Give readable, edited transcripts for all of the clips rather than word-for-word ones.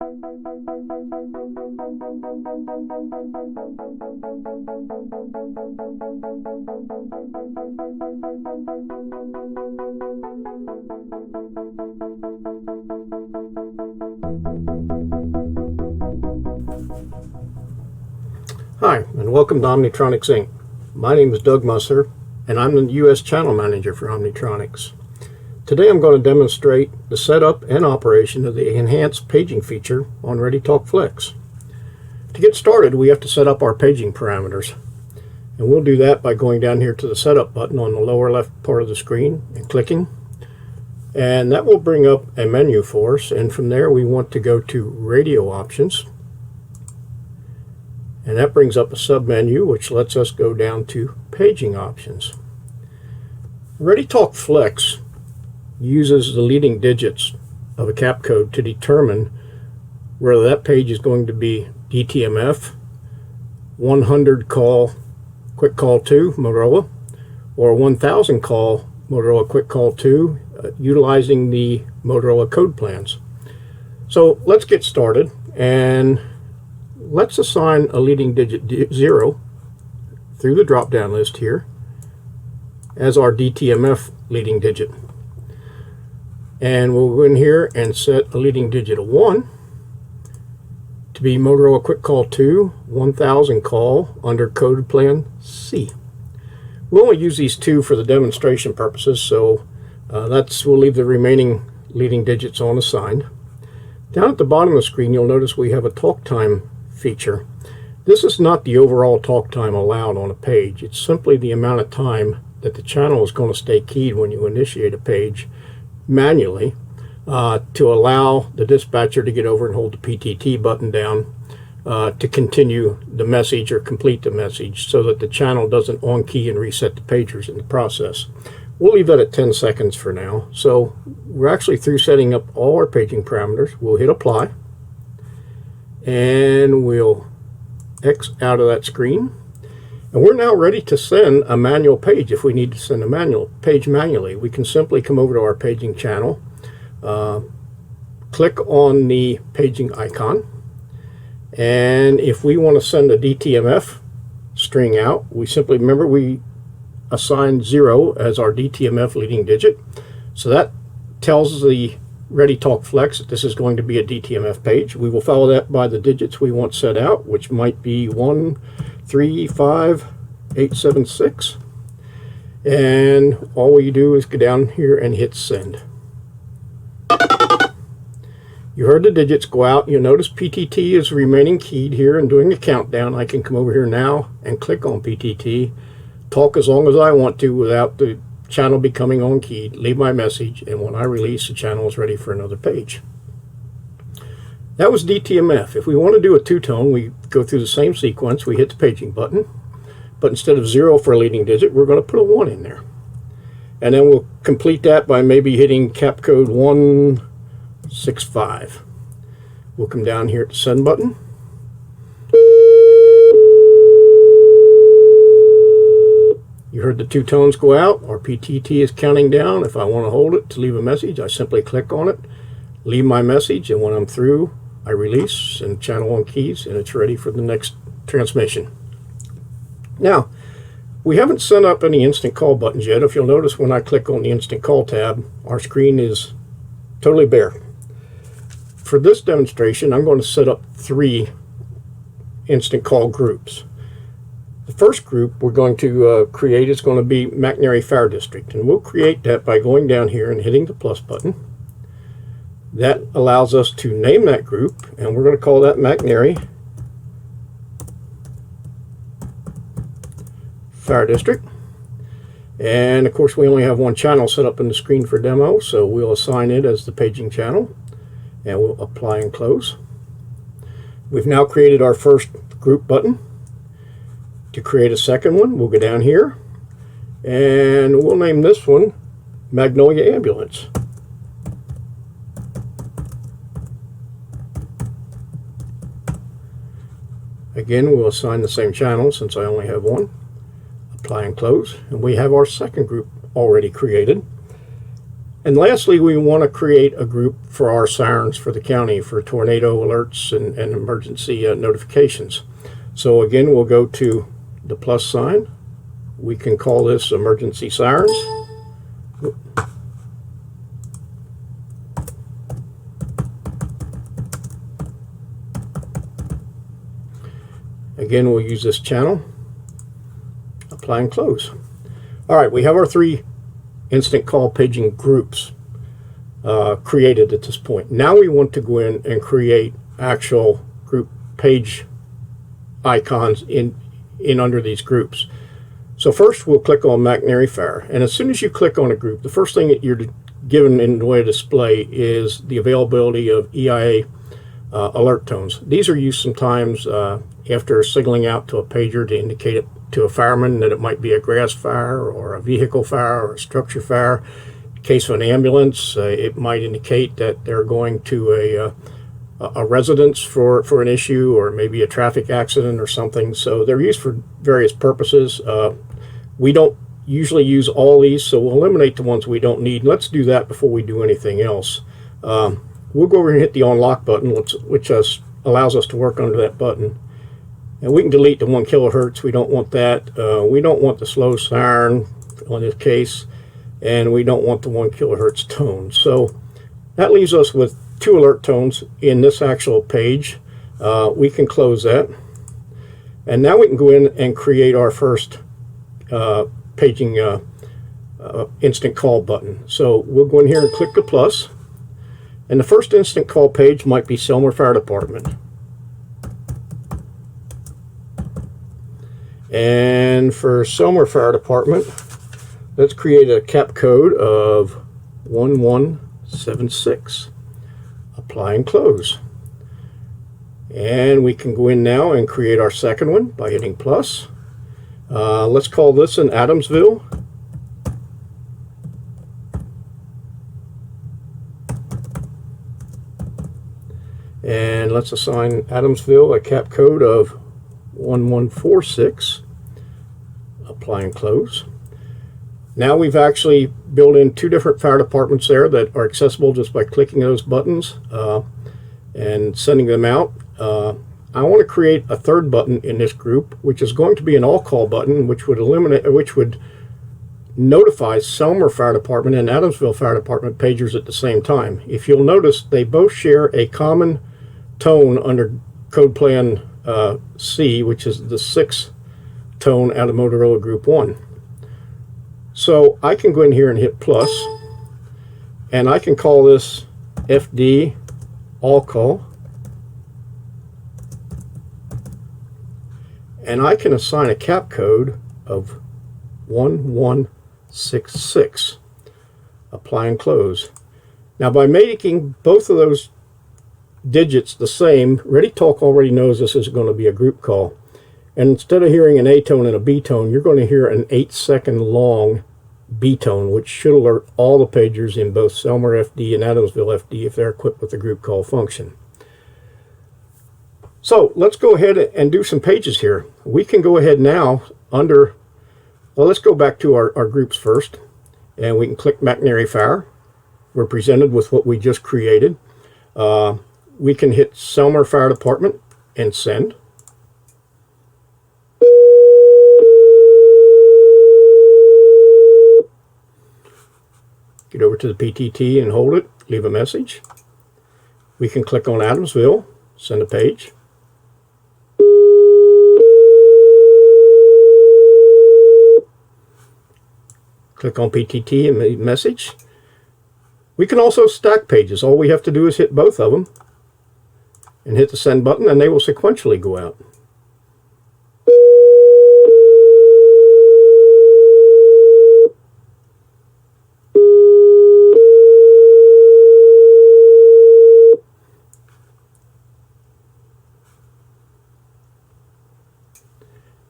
Hi, and welcome to Omnitronics Inc. My name is Doug Musser, and I'm the U.S. Channel Manager for Omnitronics. Today I'm going to demonstrate the setup and operation of the enhanced paging feature on RediTALK-Flex. To get started, we have to set up our paging parameters, and we'll do that by going down here to the Setup button on the lower left part of the screen and clicking, and that will bring up a menu for us, and from there we want to go to Radio Options. And that brings up a sub-menu which lets us go down to Paging Options. RediTALK-Flex uses the leading digits of a cap code to determine whether that page is going to be DTMF, 100 call Quick Call 2 Motorola, or 1000 call Motorola Quick Call 2 utilizing the Motorola code plans. So let's get started, and let's assign a leading digit 0 through the drop-down list here as our DTMF leading digit. And we'll go in here and set a leading digit of 1 to be Motorola Quick Call 2 1000 call under code plan C. We'll only use these two for the demonstration purposes, so we'll leave the remaining leading digits unassigned. Down at the bottom of the screen, you'll notice we have a talk time feature. This is not the overall talk time allowed on a page. It's simply the amount of time that the channel is going to stay keyed when you initiate a page manually to allow the dispatcher to get over and hold the PTT button down to continue the message or complete the message, so that the channel doesn't on key and reset the pagers in the process. We'll leave that at 10 seconds for now. So we're actually through setting up all our paging parameters. We'll hit apply, and we'll X out of that screen, and we're now ready to send a manual page. If we need to send a manual page manually, we can simply come over to our paging channel, click on the paging icon, and if we want to send a DTMF string out, we simply, remember, we assigned 0 as our DTMF leading digit, so that tells the RediTALK-Flex that this is going to be a DTMF page. We will follow that by the digits we want set out, which might be 135876, and all we do is go down here and hit send. You heard the digits go out. You'll notice PTT is remaining keyed here and doing a countdown. I can come over here now and click on PTT, talk as long as I want to without the channel becoming on keyed, leave my message, and when I release, the channel is ready for another page. That was DTMF. If we want to do a two-tone, we go through the same sequence. We hit the paging button, but instead of 0 for a leading digit, we're going to put a 1 in there. And then we'll complete that by maybe hitting cap code 165. We'll come down here at the send button. You heard the two tones go out. Our PTT is counting down. If I want to hold it to leave a message, I simply click on it, leave my message, and when I'm through, I release and channel on keys, and it's ready for the next transmission. Now, we haven't set up any instant call buttons yet. If you'll notice, when I click on the instant call tab, our screen is totally bare. For this demonstration, I'm going to set up 3 instant call groups. The first group we're going to create is going to be McNary Fire District, and we'll create that by going down here and hitting the plus button. That allows us to name that group, and we're going to call that McNary Fire District. And of course, we only have one channel set up in the screen for demo, so we'll assign it as the paging channel, and we'll apply and close. We've now created our first group button. To create a second one, we'll go down here, and we'll name this one Magnolia Ambulance. Again, we'll assign the same channel since I only have one. Apply and close, and we have our second group already created. And lastly, we want to create a group for our sirens for the county for tornado alerts and emergency notifications. So again, we'll go to the plus sign. We can call this emergency sirens. Again, we'll use this channel. Apply and close. All right, we have our 3 instant call paging groups created at this point. Now we want to go in and create actual group page icons in under these groups. So first we'll click on McNary Fire, and as soon as you click on a group, the first thing that you're given in the way of display is the availability of EIA alert tones. These are used sometimes after signaling out to a pager to indicate it to a fireman that it might be a grass fire or a vehicle fire or a structure fire. In case of an ambulance, it might indicate that they're going to a residence for an issue, or maybe a traffic accident or something. So they're used for various purposes. We don't usually use all these, so we'll eliminate the ones we don't need. Let's do that before we do anything else. We'll go over and hit the unlock button, which allows us to work under that button. And we can delete the 1 kilohertz. We don't want that. We don't want the slow siren on this case, and we don't want the 1 kilohertz tone. So that leaves us with 2 alert tones in this actual page. We can close that. And now we can go in and create our first paging instant call button. So we'll go in here and click the plus. And the first instant call page might be Selmer Fire Department. And for Selmer Fire Department, let's create a cap code of 1176. Apply and close. And we can go in now and create our second one by hitting plus. Let's call this an Adamsville. And let's assign Adamsville a cap code of 1146. Apply and close. Now we've actually built in 2 different fire departments there that are accessible just by clicking those buttons and sending them out. I want to create a 3rd button in this group, which is going to be an all-call button, which would notify Selmer Fire Department and Adamsville Fire Department pagers at the same time. If you'll notice, they both share a common tone under code plan C, which is the 6th tone out of Motorola Group 1. So I can go in here and hit plus, and I can call this FD all call, and I can assign a cap code of 1166. Apply and close. Now, by making both of those digits the same, RediTalk already knows this is going to be a group call. And instead of hearing an A tone and a B tone, you're going to hear an 8-second long B tone, which should alert all the pagers in both Selmer FD and Adamsville FD if they're equipped with the group call function. So let's go ahead and do some pages here. We can go ahead now under, well, let's go back to our groups first, and we can click McNary Fire. We're presented with what we just created. We can hit Selmer Fire Department and send. Get over to the PTT and hold it, leave a message. We can click on Adamsville, send a page. Click on PTT and leave a message. We can also stack pages. All we have to do is hit both of them and hit the send button, and they will sequentially go out.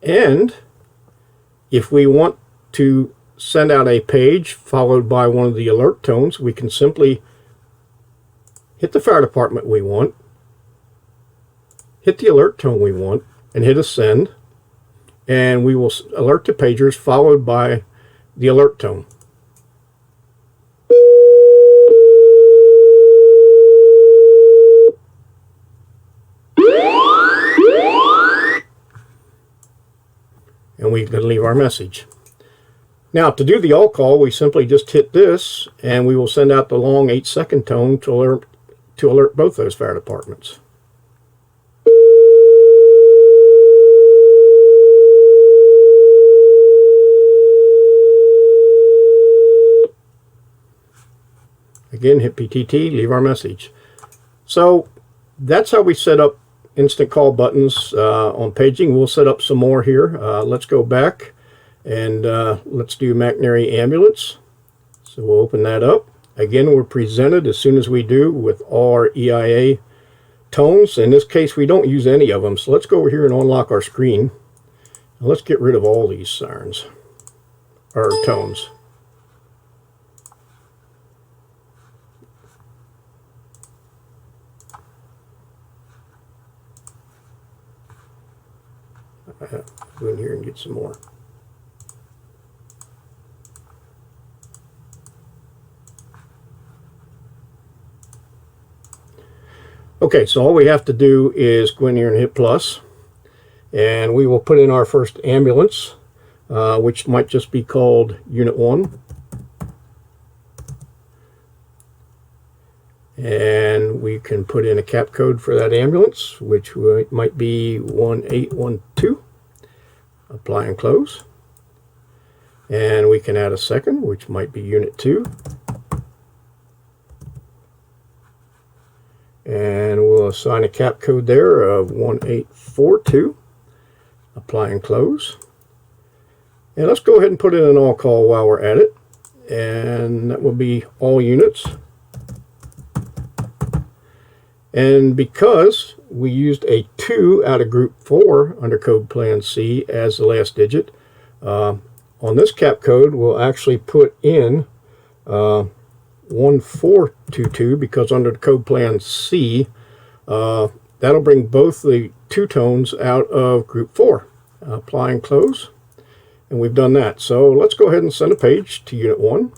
And if we want to send out a page followed by one of the alert tones, we can simply hit the fire department we want, hit the alert tone we want, and hit a send, and we will alert the pagers followed by the alert tone. we can leave our message. Now, to do the all call, we simply just hit this, and we will send out the long 8-second tone to alert both those fire departments. Again, hit PTT, leave our message. So that's how we set up instant call buttons on paging. We'll set up some more here. Let's go back and let's do McNary Ambulance. So we'll open that up. Again, we're presented as soon as we do with all our EIA tones. In this case, we don't use any of them. So let's go over here and unlock our screen. And let's get rid of all these sirens, or tones. Go in here and get some more. Okay, so all we have to do is go in here and hit plus, and we will put in our first ambulance, which might just be called Unit 1. And we can put in a cap code for that ambulance, which might be 1812. Apply and close. And we can add a second, which might be Unit 2. And we'll assign a cap code there of 1842. Apply and close. And let's go ahead and put in an all call while we're at it. And that will be all units. And because we used a 2 out of group 4 under code plan C as the last digit, on this cap code we'll actually put in 1422, because under the code plan C, that'll bring both the 2 tones out of group 4. Apply and close. And we've done that. So let's go ahead and send a page to Unit 1.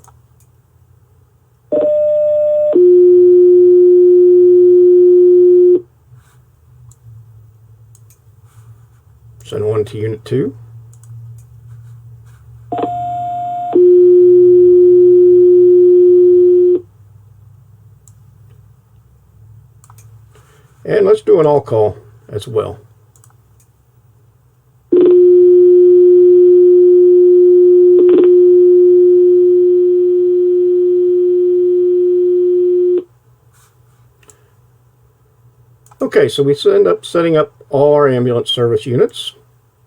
Send one to Unit 2. And let's do an all call as well. Okay, so we end up setting up all our ambulance service units.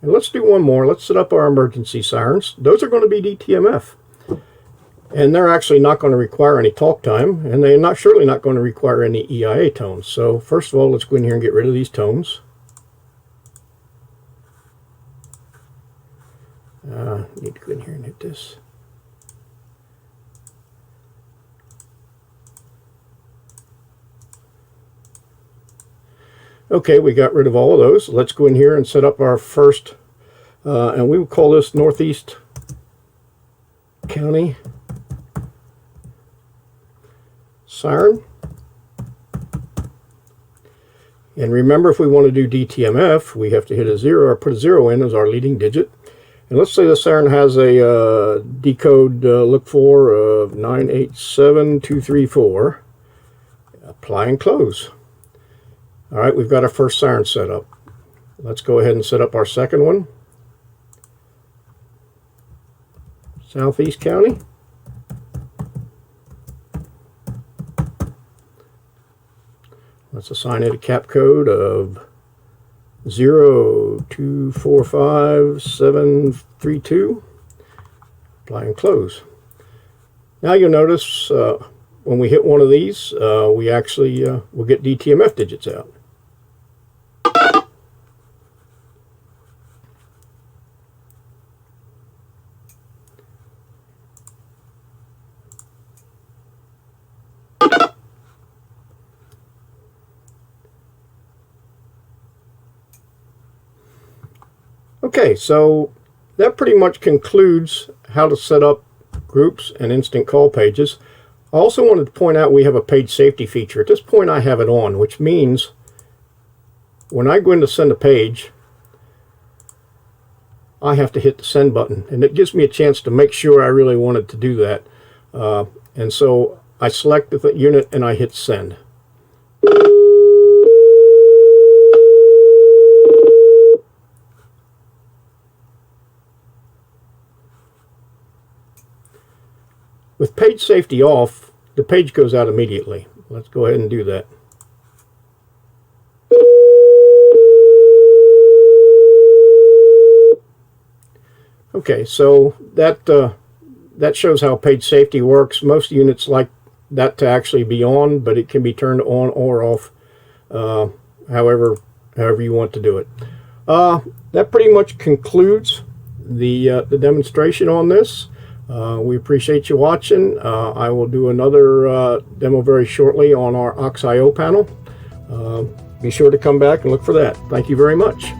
And let's do one more. Let's set up our emergency sirens. Those are going to be DTMF. And they're actually not going to require any talk time, and they're surely not going to require any EIA tones. So first of all, let's go in here and get rid of these tones. Need to go in here and hit this. Okay, we got rid of all of those. Let's go in here and set up our first, and we will call this Northeast County Siren. And remember, if we want to do DTMF, we have to hit a 0 or put a 0 in as our leading digit. And let's say the siren has a decode look for of 987234. Apply and close. All right, we've got our first siren set up. Let's go ahead and set up our second one. Southeast County. Let's assign it a cap code of 0245732. Apply and close. Now you'll notice when we hit one of these, we actually will get DTMF digits out. Okay, so that pretty much concludes how to set up groups and instant call pages. I also wanted to point out we have a page safety feature. At this point I have it on, which means when I go in to send a page, I have to hit the send button, and it gives me a chance to make sure I really wanted to do that. And so I select the unit and I hit send. With page safety off, the page goes out immediately. Let's go ahead and do that. Okay, so that shows how page safety works. Most units like that to actually be on, but it can be turned on or off, however you want to do it. That pretty much concludes the demonstration on this. We appreciate you watching. I will do another demo very shortly on our Aux.io panel. Be sure to come back and look for that. Thank you very much.